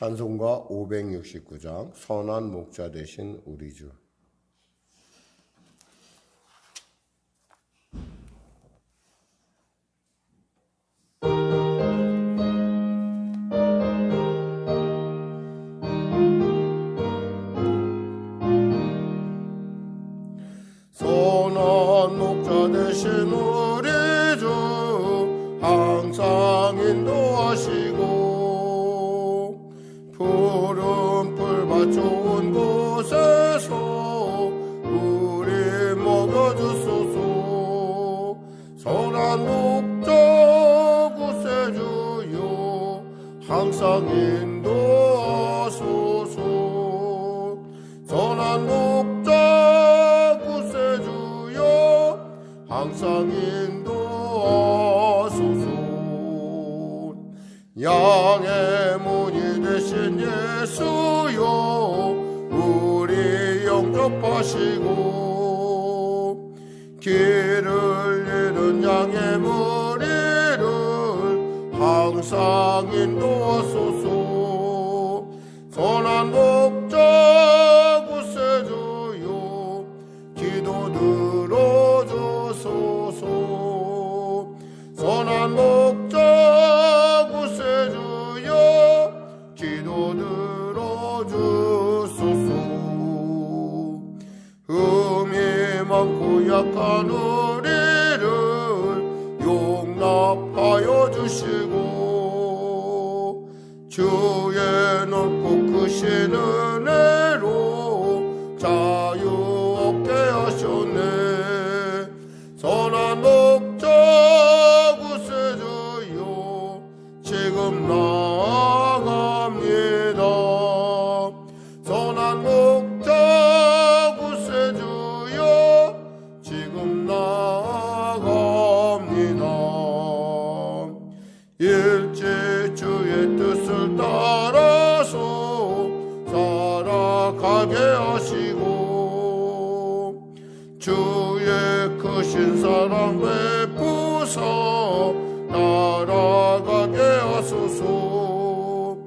찬송가 569장 선한 목자 되신 우리 주. 선한 목자 되신 우리 주 항상 인도하시고 푸른 풀밭 좋은 곳에서 우리 먹여주소서. 선한 목자 구세주여 항상 인도하소서. 선한 목자 구세주여 항상 인도하소서. 양의 문이 되신 예수여 우리 영접하시고 길을 잃은 양의 무리를 항상 인도하소서. 선한 목자 구세주여 기도 들어주소서. 선한 목자 구세주여 기도 들어주소서. 흠이 많고 약한 우리를 용납하여 주시고 주의 넓고 크신 은혜로 자유 얻게 하셨네. 선한 목자 구세주여 지금 나아갑니다. 선한 목자 구세주여 지금 나아갑니다. 일찍 주의 뜻을 따라서 살아가게 하시고 주의 크신 사랑 베푸사 날아가게 하소서.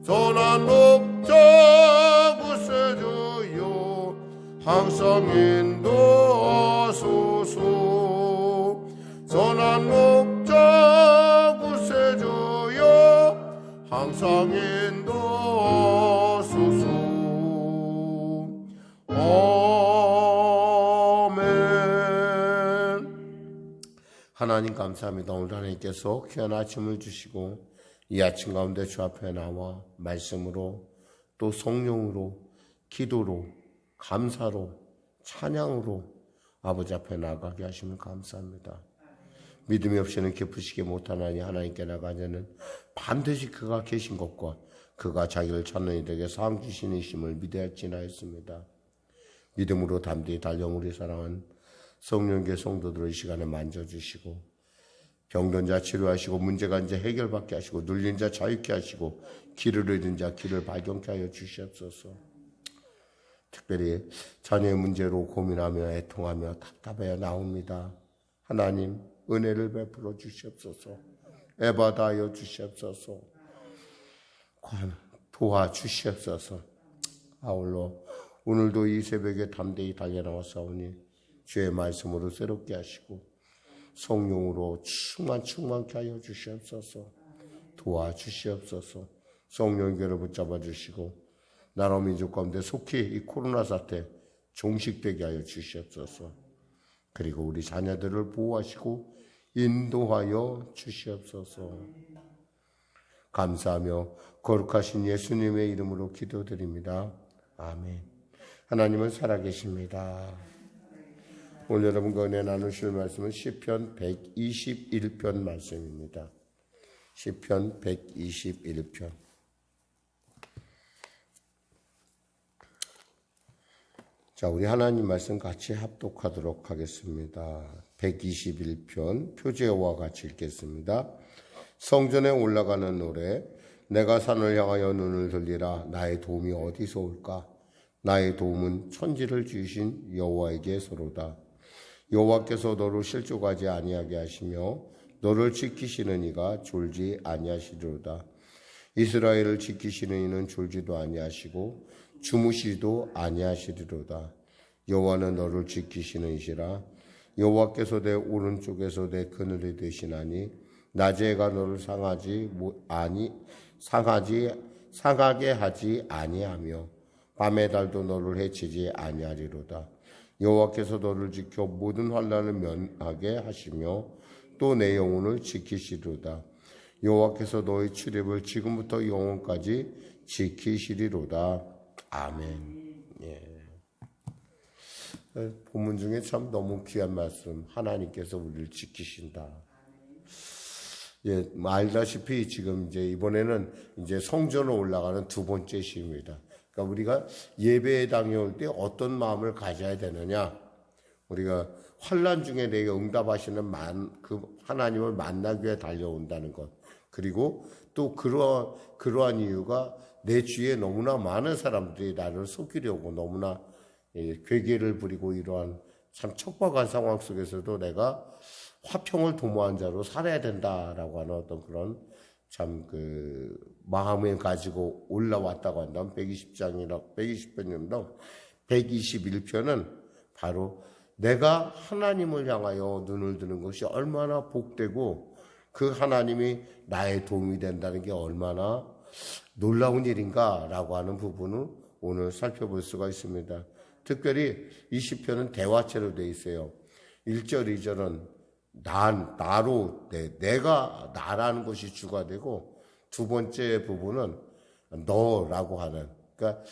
선한 목자 구세주여 항상 인도하소서. 선한 목자 구세주여 항상 인도하소서. 하나님 감사합니다. 오늘 하나님께서 귀한 아침을 주시고 이 아침 가운데 주 앞에 나와 말씀으로 또 성령으로 기도로 감사로 찬양으로 아버지 앞에 나가게 하시면 감사합니다. 믿음이 없이는 기쁘시게 못하나니 하나님께 나가자는 반드시 그가 계신 것과 그가 자기를 찾는 이들에게 상 주시는 이심을 믿어야지나였습니다. 믿음으로 담대히 달려 우리 사랑하는 성령계 성도들을 이 시간에 만져주시고 병든 자 치료하시고 문제가 이제 해결받게 하시고 눌린 자 자유케 하시고 길을 잃은 자 길을 발견케 하여 주시옵소서. 특별히 자녀의 문제로 고민하며 애통하며 답답해 나옵니다. 하나님 은혜를 베풀어 주시옵소서. 애받아여 주시옵소서. 도와주시옵소서. 아울러 오늘도 이 새벽에 담대히 달려나왔사오니 주의 말씀으로 새롭게 하시고 성령으로 충만케 하여 주시옵소서. 도와주시옵소서. 성령교를 붙잡아 주시고 나라 민족 가운데 속히 이 코로나 사태 종식되게 하여 주시옵소서. 그리고 우리 자녀들을 보호하시고 인도하여 주시옵소서. 감사하며 거룩하신 예수님의 이름으로 기도드립니다. 아멘. 하나님은 살아계십니다. 오늘 여러분과 은혜 나누실 말씀은 시편 121편 말씀입니다. 시편 121편. 자, 우리 하나님 말씀 같이 합독하도록 하겠습니다. 121편 표제와 같이 읽겠습니다. 성전에 올라가는 노래. 내가 산을 향하여 눈을 들리라. 나의 도움이 어디서 올까? 나의 도움은 천지를 지으신 여호와에게서로다. 여호와께서 너를 실족하지 아니하게 하시며 너를 지키시는 이가 졸지 아니하시리로다. 이스라엘을 지키시는 이는 졸지도 아니하시고 주무시지도 아니하시리로다. 여호와는 너를 지키시는 이시라. 여호와께서 내 오른쪽에서 내 그늘이 되시나니 낮에 해가 너를 상하게 하지 아니하며 밤의 달도 너를 해치지 아니하리로다. 여호와께서 너를 지켜 모든 환난을 면하게 하시며 또 내 영혼을 지키시리로다. 여호와께서 너의 출입을 지금부터 영원까지 지키시리로다. 아멘. 예. 본문 중에 참 너무 귀한 말씀. 하나님께서 우리를 지키신다. 예, 알다시피 지금 이제 이번에는 이제 성전으로 올라가는 두 번째 시입니다. 그러니까 우리가 예배에 다녀올 때 어떤 마음을 가져야 되느냐? 우리가 환난 중에 내게 응답하시는 그 하나님을 만나기 위해 달려온다는 것. 그리고 또 그러한 이유가 내 주위에 너무나 많은 사람들이 나를 속이려고 너무나 괴계를 부리고 이러한 참 척박한 상황 속에서도 내가 화평을 도모한 자로 살아야 된다라고 하는 어떤 그런 참 그 마음을 가지고 올라왔다고 한다면 120편이나 121편은 바로 내가 하나님을 향하여 눈을 드는 것이 얼마나 복되고 그 하나님이 나의 도움이 된다는 게 얼마나 놀라운 일인가라고 하는 부분을 오늘 살펴볼 수가 있습니다. 특별히 이 시편은 대화체로 되어 있어요. 1절, 2절은 내가 나라는 것이 주가 되고 두 번째 부분은 너라고 하는, 그러니까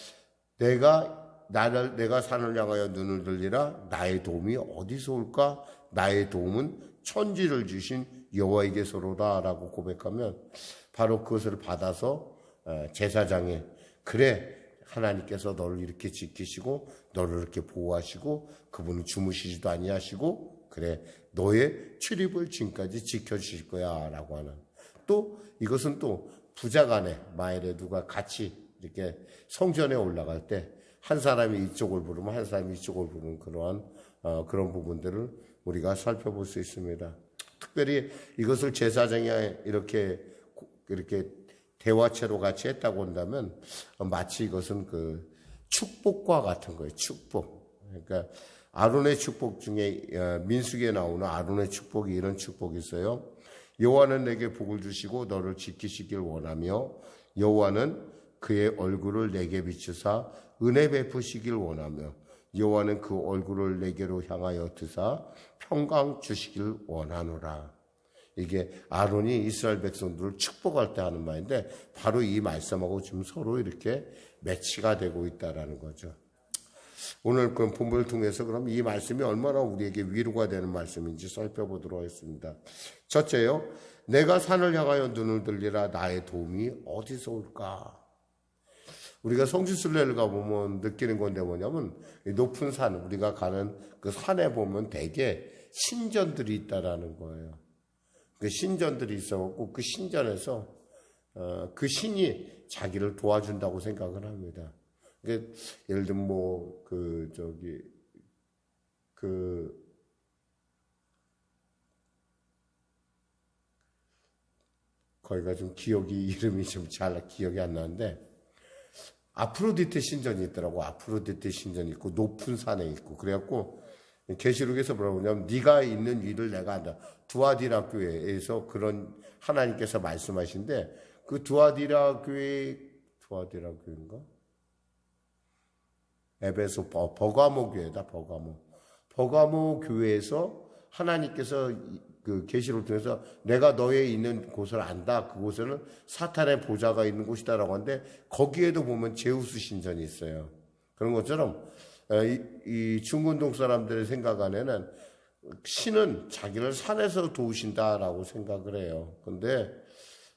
내가 산을 향하여 눈을 들리라. 나의 도움이 어디서 올까? 나의 도움은 천지를 주신 여호와에게서로다라고 고백하면 바로 그것을 받아서 제사장에 그래 하나님께서 너를 이렇게 지키시고 너를 이렇게 보호하시고 그분은 주무시지도 아니하시고 그래 너의 출입을 지금까지 지켜주실 거야 라고 하는, 또 이것은 또 부자간에 만일에 누가 같이 이렇게 성전에 올라갈 때 한 사람이 이쪽을 부르면 한 사람이 이쪽을 부르는 그런 부분들을 우리가 살펴볼 수 있습니다. 특별히 이것을 제사장이 이렇게 대화체로 같이 했다고 한다면 마치 이것은 그 축복과 같은 거예요. 축복. 그러니까 아론의 축복 중에 민수기에 나오는 아론의 축복이 이런 축복이 있어요. 여호와는 내게 복을 주시고 너를 지키시길 원하며 여호와는 그의 얼굴을 내게 비추사 은혜 베푸시길 원하며 여호와는 그 얼굴을 내게로 향하여 드사 평강 주시길 원하노라. 이게 아론이 이스라엘 백성들을 축복할 때 하는 말인데 바로 이 말씀하고 지금 서로 이렇게 매치가 되고 있다라는 거죠. 오늘 그 본문을 통해서 그럼 이 말씀이 얼마나 우리에게 위로가 되는 말씀인지 살펴보도록 하겠습니다. 첫째요, 내가 산을 향하여 눈을 들리라. 나의 도움이 어디서 올까? 우리가 성지순례를 가보면 느끼는 건데 뭐냐면 높은 산, 우리가 가는 그 산에 보면 대개 신전들이 있다라는 거예요. 그 신전들이 있어갖고 그 신전에서 그 신이 자기를 도와준다고 생각을 합니다. 예를 들면 거기가 좀 이름이 좀 잘 기억이 안 나는데 아프로디테 신전이 있더라고. 아프로디테 신전이 있고 높은 산에 있고 그래갖고 계시록에서 뭐라고 하냐면 네가 있는 위를 내가 안다. 두아디라 교회에서 그런 하나님께서 말씀하신데 그 두아디라 교회인가? 에베소 버가모 교회다. 버가모 교회에서 하나님께서 그 계시록을 통해서 내가 너의 있는 곳을 안다. 그곳에는 사탄의 보좌가 있는 곳이다라고 하는데 거기에도 보면 제우스 신전이 있어요. 그런 것처럼 이 중근동 사람들의 생각 안에는 신은 자기를 산에서 도우신다라고 생각을 해요. 그런데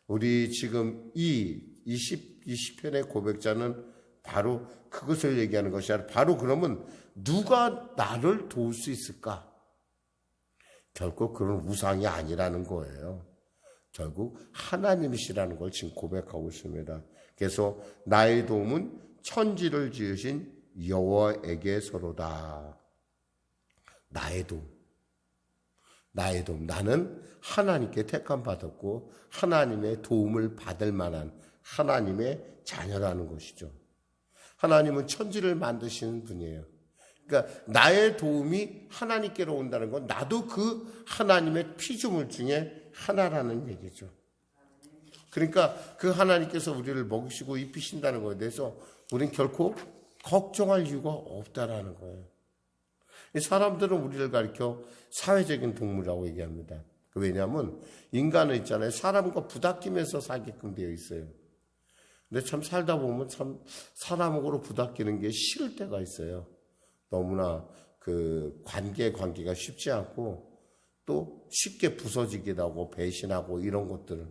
우리 지금 이 시편의 고백자는 바로 그것을 얘기하는 것이 아니라 바로 그러면 누가 나를 도울 수 있을까? 결국 그런 우상이 아니라는 거예요. 결국 하나님이시라는 걸 지금 고백하고 있습니다. 그래서 나의 도움은 천지를 지으신 여호와에게서로다. 나의 도움. 나는 하나님께 택함 받았고 하나님의 도움을 받을 만한 하나님의 자녀라는 것이죠. 하나님은 천지를 만드시는 분이에요. 그러니까 나의 도움이 하나님께로 온다는 건 나도 그 하나님의 피조물 중에 하나라는 얘기죠. 그러니까 그 하나님께서 우리를 먹이시고 입히신다는 것에 대해서 우리는 결코 걱정할 이유가 없다라는 거예요. 사람들은 우리를 가리켜 사회적인 동물이라고 얘기합니다. 왜냐하면 인간은 있잖아요. 사람과 부닥기면서 살게끔 되어 있어요. 근데 참 살다 보면 참 사람하고 부닥기는 게 싫을 때가 있어요. 너무나 그 관계가 쉽지 않고 또 쉽게 부서지기도 하고 배신하고 이런 것들은.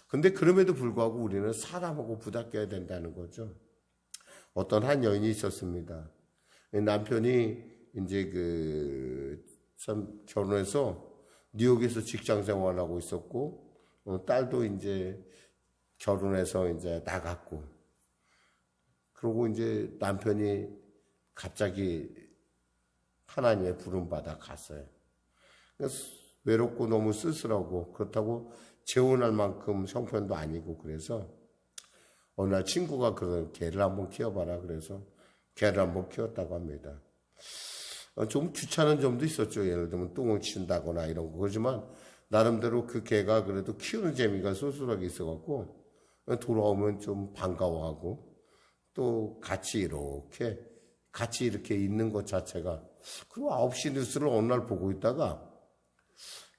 근데 그럼에도 불구하고 우리는 사람하고 부닥겨야 된다는 거죠. 어떤 한 여인이 있었습니다. 남편이 이제 참 결혼해서 뉴욕에서 직장 생활하고 있었고, 딸도 이제 결혼해서 이제 나갔고, 그러고 이제 남편이 갑자기 하나님의 부름받아 갔어요. 외롭고 너무 쓸쓸하고, 그렇다고 재혼할 만큼 형편도 아니고, 그래서 어느 날 친구가 그 개를 한번 키워봐라 그래서 개를 한번 키웠다고 합니다. 좀 귀찮은 점도 있었죠. 예를 들면 똥을 친다거나 이런 거. 그렇지만 나름대로 그 개가 그래도 키우는 재미가 쏠쏠하게 있어갖고 돌아오면 좀 반가워하고 또 같이 이렇게 있는 것 자체가. 그리고 9시 뉴스를 어느 날 보고 있다가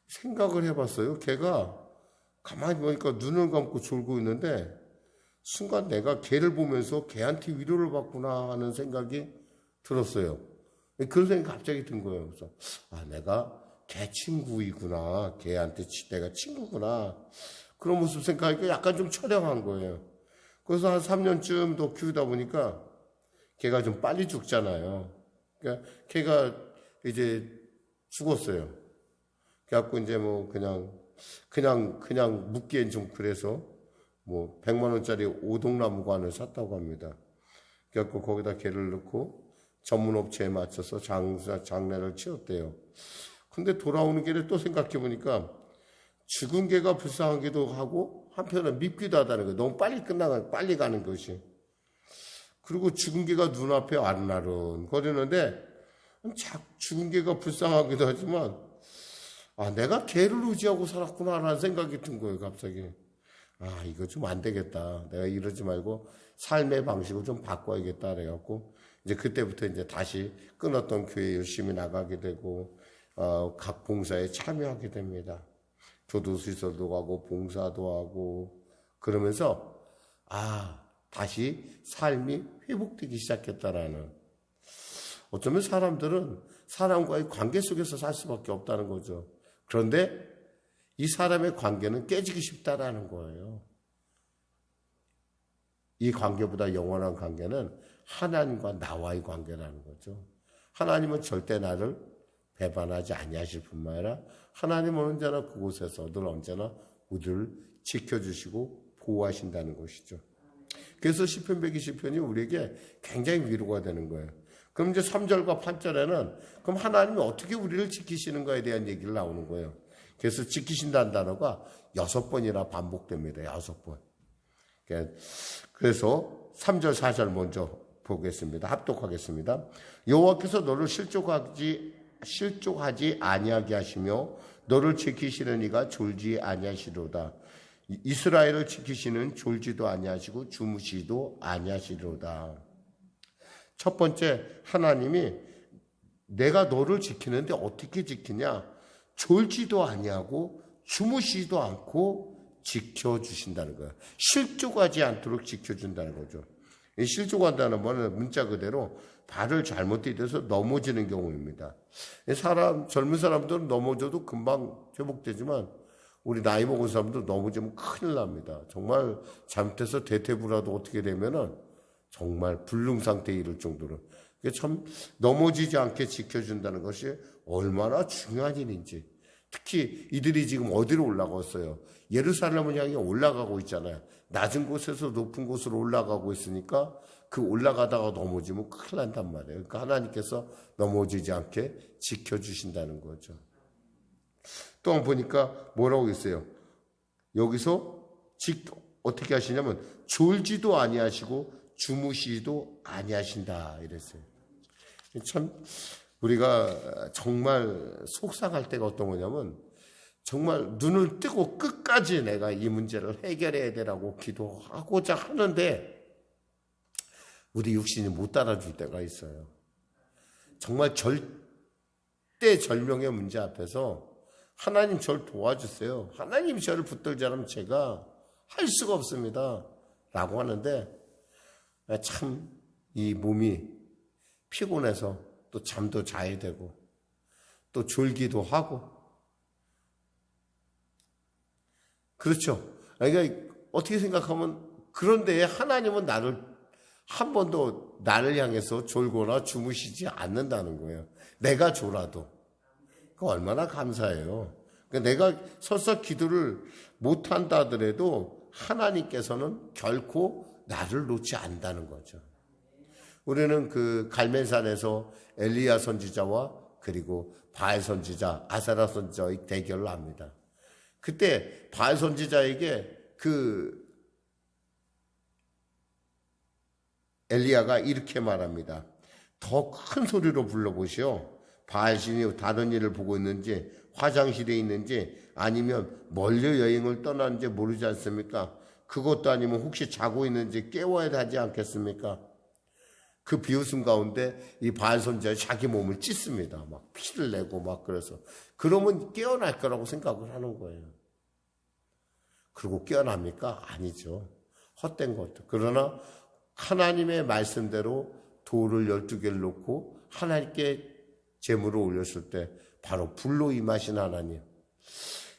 생각을 해봤어요. 개가 가만히 보니까 눈을 감고 졸고 있는데 순간 내가 개를 보면서 개한테 위로를 받구나 하는 생각이 들었어요. 그런 생각이 갑자기 든 거예요. 그래서 내가 개 친구이구나. 개한테 내가 친구구나. 그런 모습 생각하니까 약간 좀 처량한 거예요. 그래서 한 3년쯤 더 키우다 보니까 개가 좀 빨리 죽잖아요. 그러니까 개가 이제 죽었어요. 그래갖고 이제 뭐 그냥 묻기엔 좀 그래서 100만 원짜리 오동나무관을 샀다고 합니다. 그래갖고 거기다 개를 넣고 전문 업체에 맞춰서 장례를 치렀대요. 근데 돌아오는 길에 또 생각해 보니까 죽은 개가 불쌍하기도 하고 한편은 밉기도 하다는 거예요. 너무 빨리 가는 것이. 그리고 죽은 개가 눈앞에 아른아른 거리는데 죽은 개가 불쌍하기도 하지만 내가 개를 의지하고 살았구나라는 생각이 든 거예요. 갑자기. 이거 좀 안 되겠다. 내가 이러지 말고 삶의 방식을 좀 바꿔야겠다. 그래갖고 이제 그때부터 이제 다시 끊었던 교회 열심히 나가게 되고 각 봉사에 참여하게 됩니다. 교도시설도 가고 봉사도 하고 그러면서 다시 삶이 회복되기 시작했다라는. 어쩌면 사람들은 사람과의 관계 속에서 살 수밖에 없다는 거죠. 그런데 이 사람의 관계는 깨지기 쉽다라는 거예요. 이 관계보다 영원한 관계는 하나님과 나와의 관계라는 거죠. 하나님은 절대 나를 배반하지 아니하실 뿐만 아니라 하나님은 언제나 그곳에서 늘 언제나 우리를 지켜주시고 보호하신다는 것이죠. 그래서 시편 120편이 우리에게 굉장히 위로가 되는 거예요. 그럼 이제 3절과 8절에는 그럼 하나님이 어떻게 우리를 지키시는가에 대한 얘기를 나오는 거예요. 그래서 지키신다는 단어가 6번이나 반복됩니다. 6번. 그래서 3절, 4절 먼저 보겠습니다. 합독하겠습니다. 여호와께서 너를 실족하지 아니하게 하시며 너를 지키시는 이가 졸지 아니하시로다. 이스라엘을 지키시는 졸지도 아니하시고 주무시도 아니하시로다. 첫 번째, 하나님이 내가 너를 지키는데 어떻게 지키냐? 졸지도 아니하고 주무시지도 않고 지켜주신다는 거예요. 실족하지 않도록 지켜준다는 거죠. 이 실족한다는 말은 문자 그대로 발을 잘못 디뎌서 넘어지는 경우입니다. 젊은 사람들은 넘어져도 금방 회복되지만 우리 나이 먹은 사람들 넘어지면 큰일 납니다. 정말 잘못해서 대퇴부라도 어떻게 되면은 정말 불능 상태에 이를 정도로. 참 넘어지지 않게 지켜준다는 것이 얼마나 중요한 일인지. 특히 이들이 지금 어디로 올라갔어요? 예루살렘을 향해 올라가고 있잖아요. 낮은 곳에서 높은 곳으로 올라가고 있으니까 그 올라가다가 넘어지면 큰일 난단 말이에요. 그러니까 하나님께서 넘어지지 않게 지켜주신다는 거죠. 또 보니까 뭐라고 했어요? 여기서 어떻게 하시냐면 졸지도 아니하시고 주무시지도 아니하신다 이랬어요. 참 우리가 정말 속상할 때가 어떤 거냐면 정말 눈을 뜨고 끝까지 내가 이 문제를 해결해야 되라고 기도하고자 하는데 우리 육신이 못 따라줄 때가 있어요. 정말 절대절명의 문제 앞에서 하나님 저를 도와주세요. 하나님 저를 붙들지 않으면 제가 할 수가 없습니다. 라고 하는데 참 이 몸이 피곤해서 또 잠도 자야 되고 또 졸기도 하고 그렇죠. 그러니까 어떻게 생각하면 그런데 하나님은 한 번도 나를 향해서 졸거나 주무시지 않는다는 거예요. 내가 졸아도. 그 얼마나 감사해요. 그러니까 내가 설사 기도를 못한다 하더라도 하나님께서는 결코 나를 놓지 않는다는 거죠. 우리는 그 갈멜산에서 엘리야 선지자와 그리고 바알 선지자, 아사랴 선지자의 대결을 합니다. 그때 바알 선지자에게 그 엘리야가 이렇게 말합니다. 더 큰 소리로 불러보시오. 바알 신이 다른 일을 보고 있는지 화장실에 있는지 아니면 멀리 여행을 떠나는지 모르지 않습니까? 그것도 아니면 혹시 자고 있는지 깨워야 하지 않겠습니까? 그 비웃음 가운데 이 바알 선지자 자기 몸을 찢습니다. 막 피를 내고 막 그래서 그러면 깨어날 거라고 생각을 하는 거예요. 그리고 깨어납니까? 아니죠. 헛된 것도. 그러나 하나님의 말씀대로 돌을 12개를 놓고 하나님께 제물을 올렸을 때 바로 불로 임하신 하나님.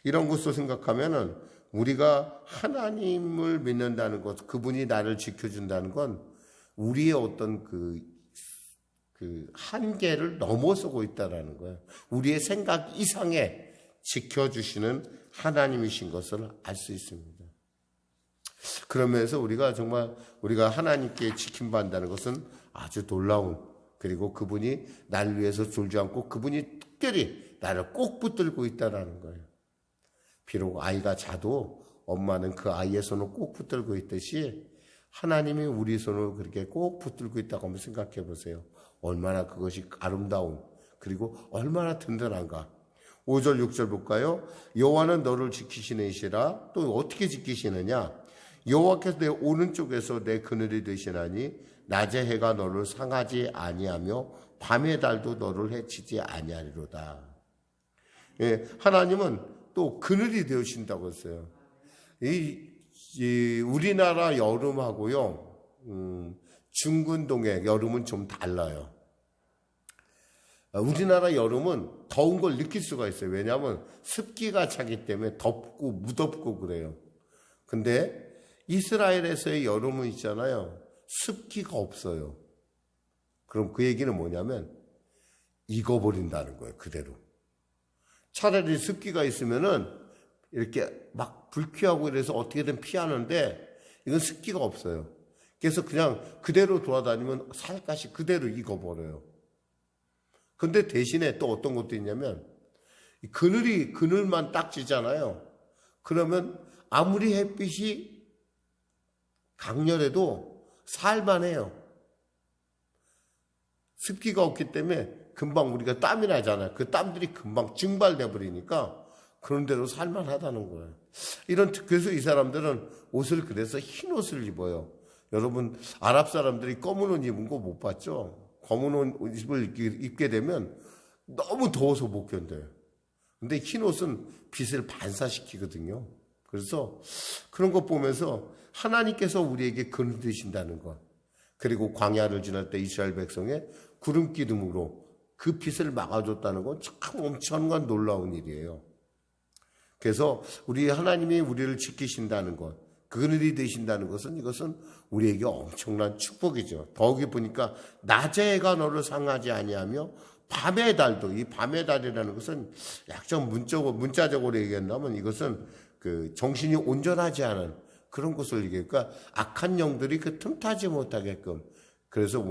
이런 것을 생각하면은 우리가 하나님을 믿는다는 것, 그분이 나를 지켜준다는 건 우리의 어떤 그 한계를 넘어서고 있다는 거예요. 우리의 생각 이상의 지켜주시는 하나님이신 것을 알 수 있습니다. 그러면서 우리가 하나님께 지킴받는다는 것은 아주 놀라운, 그리고 그분이 나를 위해서 졸지 않고 그분이 특별히 나를 꼭 붙들고 있다는 거예요. 비록 아이가 자도 엄마는 그 아이의 손을 꼭 붙들고 있듯이 하나님이 우리 손을 그렇게 꼭 붙들고 있다고 한번 생각해 보세요. 얼마나 그것이 아름다운, 그리고 얼마나 든든한가. 5절 6절 볼까요? 여호와는 너를 지키시는 이시라. 또 어떻게 지키시느냐? 여호와께서 내 오른쪽에서 내 그늘이 되시나니 낮의 해가 너를 상하지 아니하며 밤의 달도 너를 해치지 아니하리로다. 예, 하나님은 또 그늘이 되어신다고 했어요. 우리나라 여름하고요, 중근동의 여름은 좀 달라요. 우리나라 여름은 더운 걸 느낄 수가 있어요. 왜냐하면 습기가 차기 때문에 덥고 무덥고 그래요. 근데 이스라엘에서의 여름은 있잖아요. 습기가 없어요. 그럼 그 얘기는 뭐냐면 익어버린다는 거예요. 그대로. 차라리 습기가 있으면은 이렇게 막 불쾌하고 이래서 어떻게든 피하는데 이건 습기가 없어요. 그래서 그냥 그대로 돌아다니면 살갗이 그대로 익어버려요. 근데 대신에 또 어떤 것도 있냐면 그늘만 딱 지잖아요. 그러면 아무리 햇빛이 강렬해도 살만해요. 습기가 없기 때문에 금방 우리가 땀이 나잖아요. 그 땀들이 금방 증발돼 버리니까 그런 대로 살만하다는 거예요. 그래서 이 사람들은 옷을 그래서 흰 옷을 입어요. 여러분 아랍 사람들이 검은 옷 입은 거 못 봤죠? 검은 옷을 입게 되면 너무 더워서 못 견뎌요. 근데 흰 옷은 빛을 반사시키거든요. 그래서 그런 것 보면서 하나님께서 우리에게 그늘 되신다는 것, 그리고 광야를 지날 때 이스라엘 백성의 구름 기둥으로 그 빛을 막아줬다는 건 참 엄청난 놀라운 일이에요. 그래서 우리 하나님이 우리를 지키신다는 것, 그늘이 되신다는 것은 이것은 우리에게 엄청난 축복이죠. 더욱이 보니까 낮의 해가 너를 상하지 아니하며 밤의 달도, 이 밤의 달이라는 것은 약간 문자적으로 얘기한다면 이것은 그 정신이 온전하지 않은 그런 것을 얘기하니까 악한 영들이 그 틈타지 못하게끔. 그래서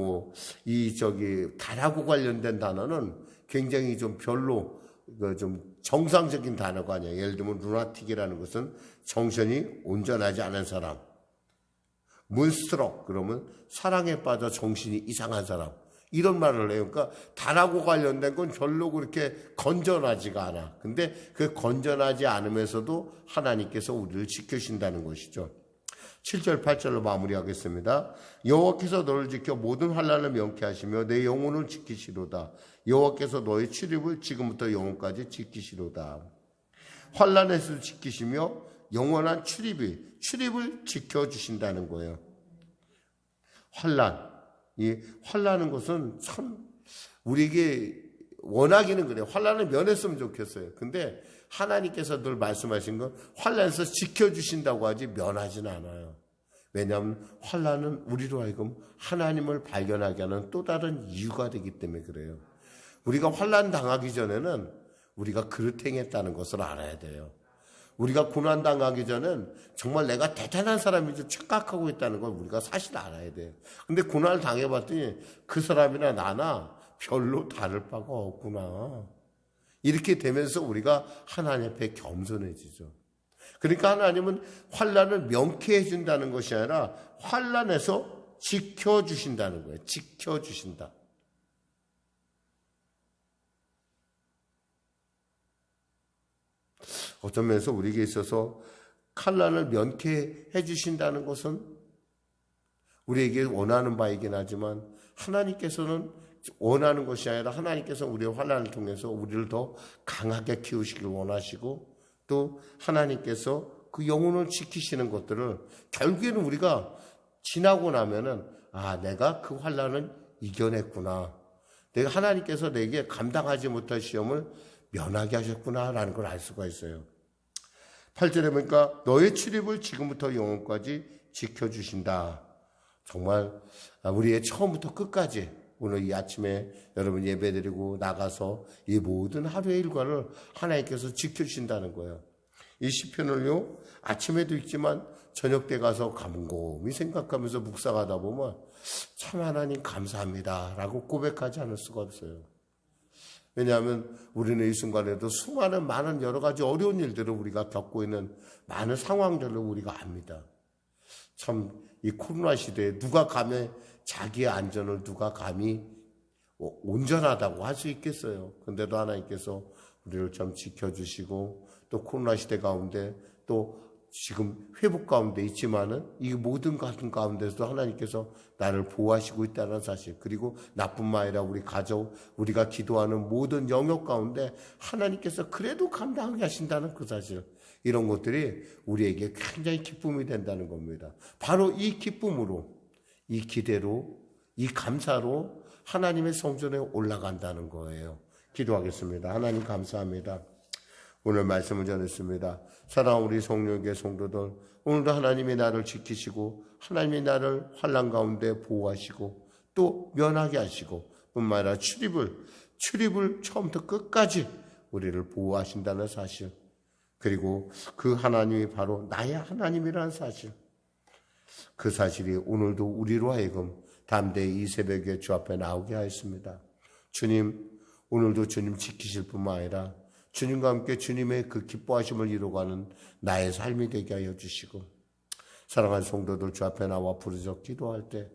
달하고 관련된 단어는 굉장히 좀 별로 좀 정상적인 단어가 아니에요. 예를 들면 루나틱이라는 것은 정신이 온전하지 않은 사람, 문스트럭 그러면 사랑에 빠져 정신이 이상한 사람, 이런 말을 해요. 그러니까 달하고 관련된 건 별로 그렇게 건전하지가 않아. 근데 그 건전하지 않으면서도 하나님께서 우리를 지켜주신다는 것이죠. 7절 8절로 마무리하겠습니다. 여호와께서 너를 지켜 모든 환난을 명쾌하시며 내 영혼을 지키시로다. 여호와께서 너의 출입을 지금부터 영혼까지 지키시로다. 환난에서 지키시며 영원한 출입을 지켜주신다는 거예요. 이 환난은 것은 참 우리에게 원하기는 그래요. 환난을 면했으면 좋겠어요. 근데 하나님께서 늘 말씀하신 건 환난에서 지켜주신다고 하지 면하지는 않아요. 왜냐하면 환난은 우리로 하여금 하나님을 발견하게 하는 또 다른 이유가 되기 때문에 그래요. 우리가 환난 당하기 전에는 우리가 그릇 행했다는 것을 알아야 돼요. 우리가 고난 당하기 전엔 정말 내가 대단한 사람인지 착각하고 있다는 걸 우리가 사실 알아야 돼요. 근데 고난을 당해봤더니 그 사람이나 나나 별로 다를 바가 없구나. 이렇게 되면서 우리가 하나님 앞에 겸손해지죠. 그러니까 하나님은 환난을 명쾌해 준다는 것이 아니라 환난에서 지켜주신다는 거예요. 지켜주신다. 어떤 면에서 우리에게 있어서 환난을 면케해 주신다는 것은 우리에게 원하는 바이긴 하지만 하나님께서는 원하는 것이 아니라 하나님께서 우리의 환난을 통해서 우리를 더 강하게 키우시길 원하시고 또 하나님께서 그 영혼을 지키시는 것들을 결국에는 우리가 지나고 나면은 내가 그 환난을 이겨냈구나. 내가 하나님께서 내게 감당하지 못할 시험을 면하게 하셨구나라는 걸 알 수가 있어요. 8절에 보니까 너의 출입을 지금부터 영원까지 지켜주신다. 정말 우리의 처음부터 끝까지 오늘 이 아침에 여러분 예배드리고 나가서 이 모든 하루의 일과를 하나님께서 지켜주신다는 거예요. 이 시편을요 아침에도 읽지만 저녁 때 가서 곰곰이 생각하면서 묵상하다 보면 참 하나님 감사합니다 라고 고백하지 않을 수가 없어요. 왜냐하면 우리는 이 순간에도 많은 여러 가지 어려운 일들을 우리가 겪고 있는 많은 상황들을 우리가 압니다. 참 이 코로나 시대에 누가 감히 자기의 안전을 누가 감히 온전하다고 할 수 있겠어요. 근데도 하나님께서 우리를 좀 지켜주시고 또 코로나 시대 가운데 또 지금 회복 가운데 있지만은 이 모든 같은 가운데서도 하나님께서 나를 보호하시고 있다는 사실, 그리고 나뿐만 아니라 우리 가족, 우리가 기도하는 모든 영역 가운데 하나님께서 그래도 감당하게 하신다는 그 사실, 이런 것들이 우리에게 굉장히 기쁨이 된다는 겁니다. 바로 이 기쁨으로, 이 기대로, 이 감사로 하나님의 성전에 올라간다는 거예요. 기도하겠습니다. 하나님 감사합니다. 오늘 말씀을 전했습니다. 사랑하는 우리 성령의 성도들, 오늘도 하나님이 나를 지키시고 하나님이 나를 환난 가운데 보호하시고 또 면하게 하시고 뿐만 아니라 출입을 처음부터 끝까지 우리를 보호하신다는 사실, 그리고 그 하나님이 바로 나의 하나님이라는 사실, 그 사실이 오늘도 우리로 하여금 담대히 이 새벽에 주 앞에 나오게 하였습니다. 주님, 오늘도 주님 지키실 뿐만 아니라 주님과 함께 주님의 그 기뻐하심을 이루어가는 나의 삶이 되게 하여 주시고, 사랑하는 성도들 주 앞에 나와 부르짖어 기도할 때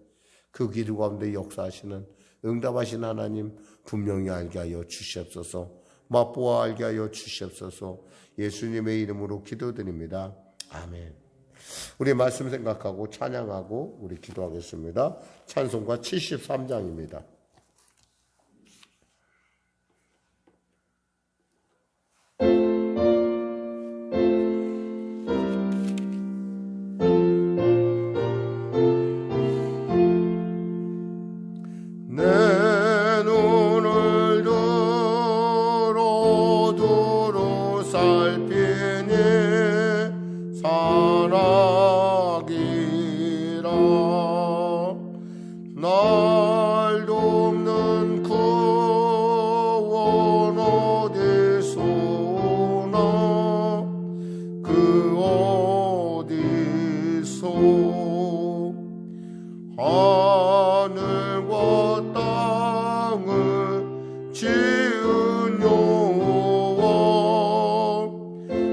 그 기도 가운데 역사하시는 응답하신 하나님 분명히 알게 하여 주시옵소서. 맛보아 알게 하여 주시옵소서. 예수님의 이름으로 기도드립니다. 아멘. 우리 말씀 생각하고 찬양하고 우리 기도하겠습니다. 찬송가 73장입니다.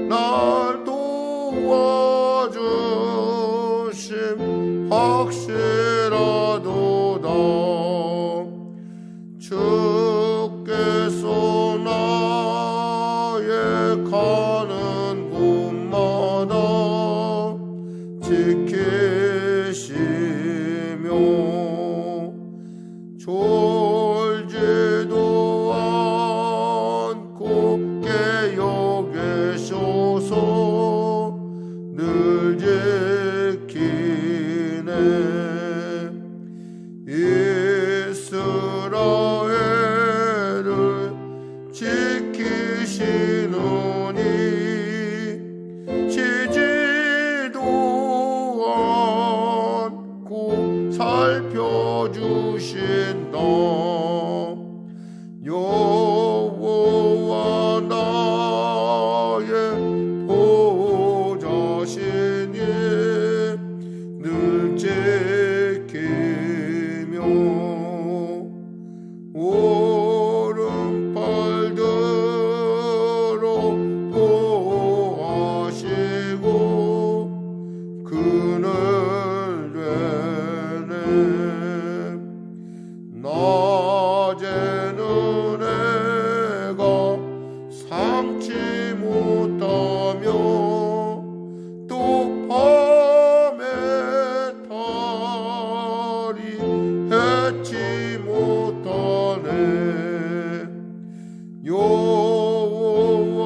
날 도와주심 주께서 나의 가는 곳마다 지키시며 졸지도 않고 깨어 계셔서 늘 지키네. 이스라엘을 지키시느니 지지도 않고 살펴주신다. 여호와 나의 보좌시니 늘 지키며 오른팔들어 보호하시고 그늘 되네. 낮에는 해가 삼지 못하며 또 밤에 달이 해치 못하네. 여호와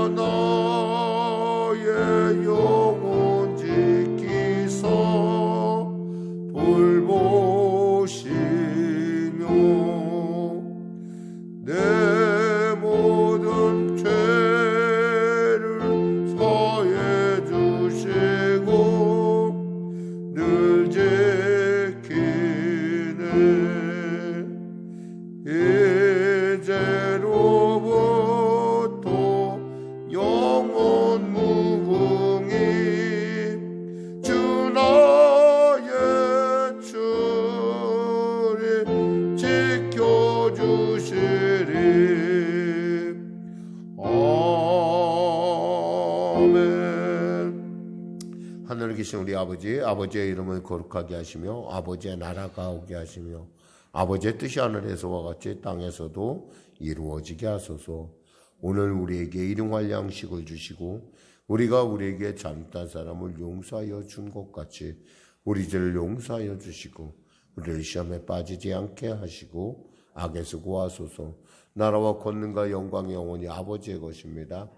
나의 영혼 지키사 돌보시며 내 모든 죄를 사해 주시고 늘 지키네. 이제로부터 영원 무궁히 주 나의 주를 지켜주시리. 아멘. 하늘에 계신 우리 아버지, 아버지의 이름을 거룩하게 하시며 아버지의 나라가 오게 하시며 아버지의 뜻이 하늘에서와 같이 땅에서도 이루어지게 하소서. 오늘 우리에게 일용할 양식을 주시고 우리가 우리에게 잘못한 사람을 용서하여 준 것 같이 우리 죄를 용서하여 주시고 우리를 시험에 빠지지 않게 하시고 악에서 구하소서. 나라와 권능과 영광이 영원히 아버지의 것입니다.